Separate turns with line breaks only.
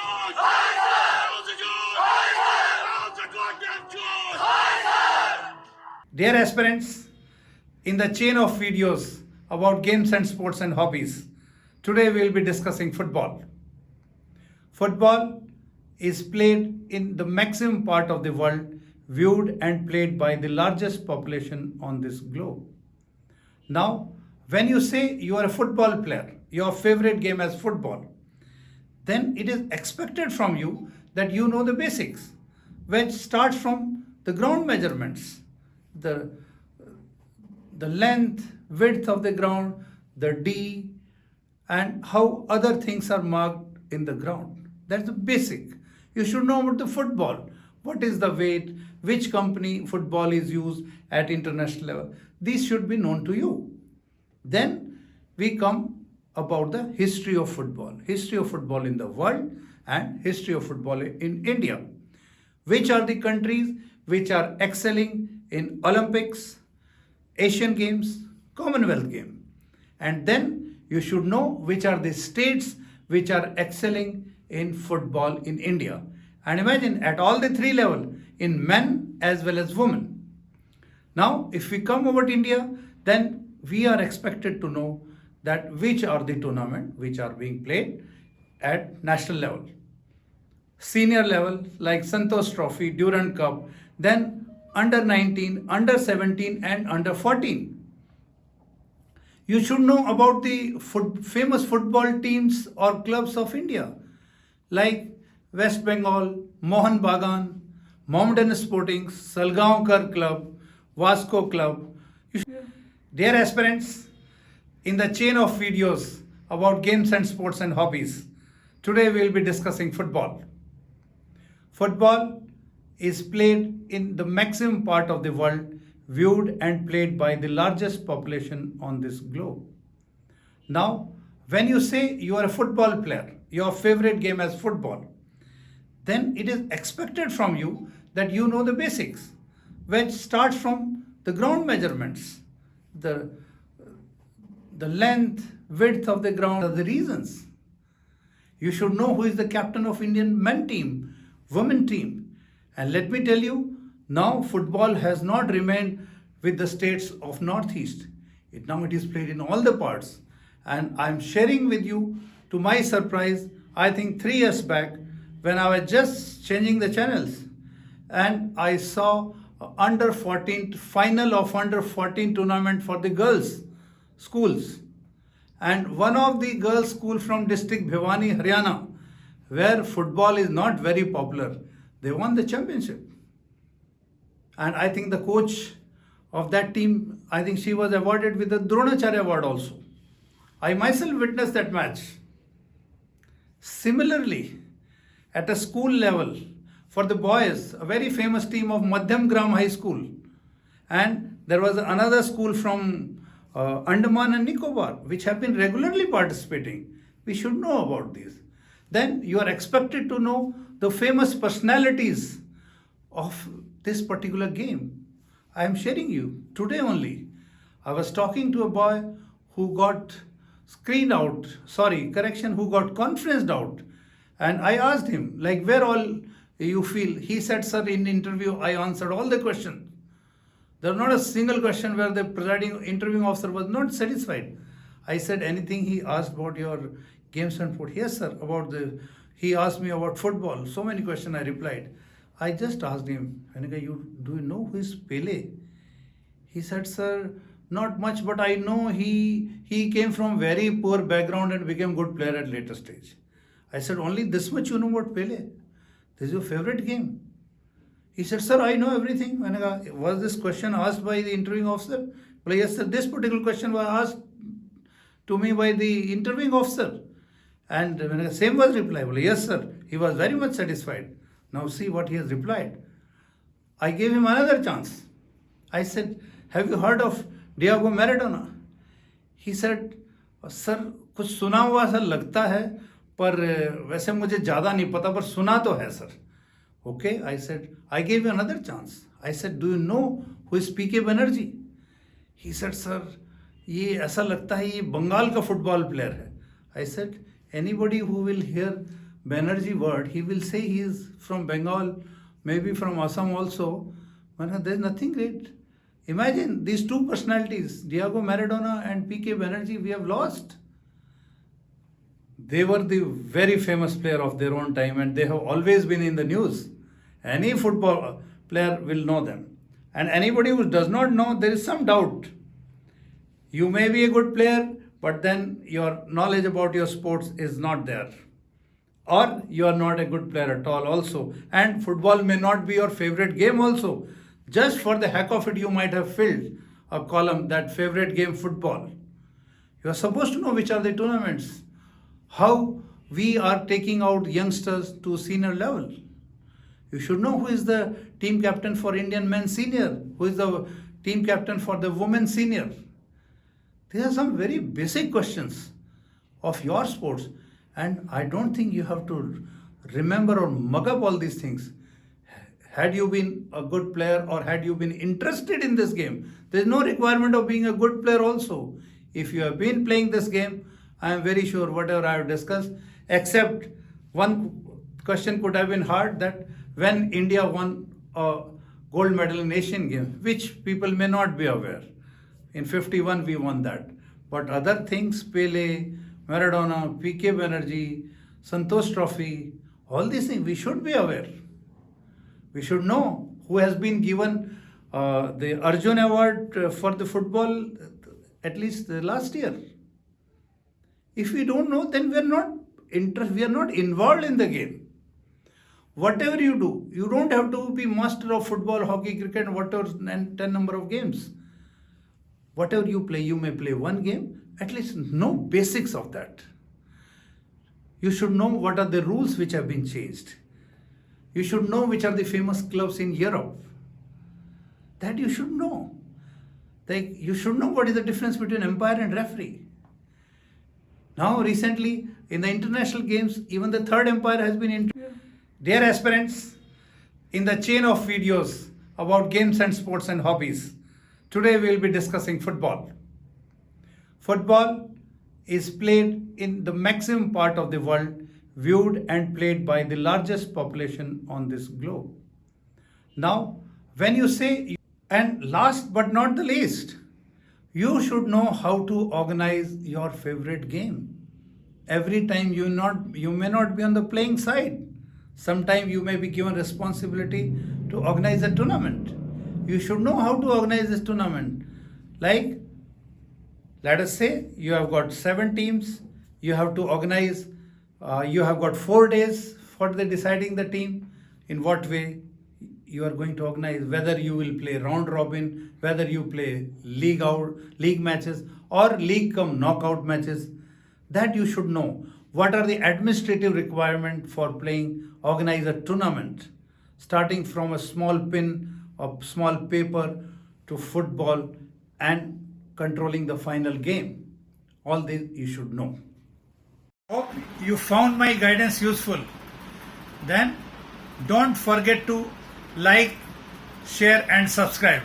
George! How's the George? How's the goddamn George?
Dear aspirants, in the chain of videos about games and sports and hobbies, today we will be discussing football. Football is played in the maximum part of the world, viewed and played by the largest population on this globe. Now, when you say you are a football player, your favorite game is football, then it is expected from you that you know the basics, which starts from the ground measurements, the length, width of the ground, the D, and how other things are marked in the ground. That's the basic. You should know about the football. What is the weight? Which company football is used at international level? These should be known to you. Then we come about the history of football in the world and history of football in India. Which are the countries which are excelling in Olympics, Asian Games, Commonwealth Games. And then you should know which are the states which are excelling in football in India. And imagine at all the three levels, in men as well as women. Now, if we come over to India, then we are expected to know that which are the tournaments which are being played at national level. Senior level like Santosh Trophy, Durand Cup, then under 19, under 17 and under 14. You should know about the famous football teams or clubs of India like West Bengal, Mohan Bagan, Mohammedan Sporting, Salgaonkar Club, Vasco Club. Dear aspirants, in the chain of videos about games and sports and hobbies, today we will be discussing football. Football is played in the maximum part of the world, viewed and played by the largest population on this globe. Now, when you say you are a football player, your favorite game is football, then it is expected from you that you know the basics, which starts from the ground measurements, the length, width of the ground, are the reasons. You should know who is the captain of Indian men team, women team. And let me tell you, now football has not remained with the states of Northeast. Now it is played in all the parts. And I'm sharing with you, to my surprise, I think 3 years back, when I was just changing the channels, and I saw under 14 final of under 14 tournament for the girls schools, and one of the girls school from district Bhiwani, Haryana, where football is not very popular, they won the championship. And I think the coach of that team, I think she was awarded with the Dronacharya award also. I myself witnessed that match. Similarly, at a school level, for the boys, a very famous team of Madhyam Gram High School, and there was another school from Andaman and Nicobar, which have been regularly participating. We should know about these. Then you are expected to know the famous personalities of this particular game. I am sharing you today only. I was talking to a boy who got who got conferenced out. And I asked him, like, where all you feel? He said, sir, in interview, I answered all the questions. There was not a single question where the presiding interviewing officer was not satisfied. I said, anything he asked about your games and sport? Yes, sir, he asked me about football. So many questions I replied. I just asked him, do you know who is Pele? He said, sir, not much, but I know he came from very poor background and became good player at later stage. I said, only this much you know about Pele? This is your favorite game? He said, sir, I know everything. Was this question asked by the interviewing officer? Well, yes, sir, this particular question was asked to me by the interviewing officer. And when same was replied, well, yes, sir, he was very much satisfied. Now see what he has replied. I gave him another chance. I said, have you heard of Diego Maradona? He said, sir, कुछ सुना हुआ सा लगता है, पर वैसे मुझे ज़्यादा नहीं पता, पर सुना तो है sir. Okay, I said, I gave you another chance. I said, do you know who is PK Banerjee? He said, sir, ये ऐसा लगता है ये बंगाल का फुटबॉल प्लेयर है. I said, anybody who will hear Banerjee word, he will say he is from Bengal, maybe from Assam also. But there's nothing great. Imagine these two personalities, Diego Maradona and PK Banerjee, we have lost. They were the very famous player of their own time and they have always been in the news. Any football player will know them. And anybody who does not know, there is some doubt. You may be a good player, but then your knowledge about your sports is not there. Or you are not a good player at all also. And football may not be your favorite game also. Just for the heck of it, you might have filled a column that favorite game football. You are supposed to know which are the tournaments. How we are taking out youngsters to senior level. You should know who is the team captain for Indian men senior, who is the team captain for the women senior. These are some very basic questions of your sports, and I don't think you have to remember or mug up all these things. Had you been a good player or had you been interested in this game, there is no requirement of being a good player also. If you have been playing this game, I am very sure whatever I have discussed, except one question could have been hard, that when India won a gold medal in Asian Games, which people may not be aware. In 51 we won that. But other things, Pele, Maradona, PK Banerjee, Santosh Trophy, all these things, we should be aware. We should know who has been given the Arjun Award for the football at least the last year. If we don't know, then we are not involved in the game. Whatever you do, you don't have to be master of football, hockey, cricket, whatever, and 10 number of games. Whatever you play, you may play one game, at least know basics of that. You should know what are the rules which have been changed. You should know which are the famous clubs in Europe. That you should know. You should know what is the difference between umpire and referee. Now recently, in the international games, even the third umpire has been introduced. Dear aspirants, in the chain of videos about games and sports and hobbies, today we will be discussing football. Football is played in the maximum part of the world, viewed and played by the largest population on this globe. Now, when you say, and last but not the least, you should know how to organize your favorite game. Every time you may not be on the playing side. Sometimes you may be given responsibility to organize a tournament. You should know how to organize this tournament. Like, let us say you have got 7 teams, you have to organize, you have got 4 days for deciding the team, in what way you are going to organize, whether you will play round robin, whether you play league matches or league cum knockout matches. That you should know. What are the administrative requirements for organize a tournament, starting from a small pin or small paper to football and controlling the final game. All this you should know. Hope you found my guidance useful. Then don't forget to like, share and subscribe.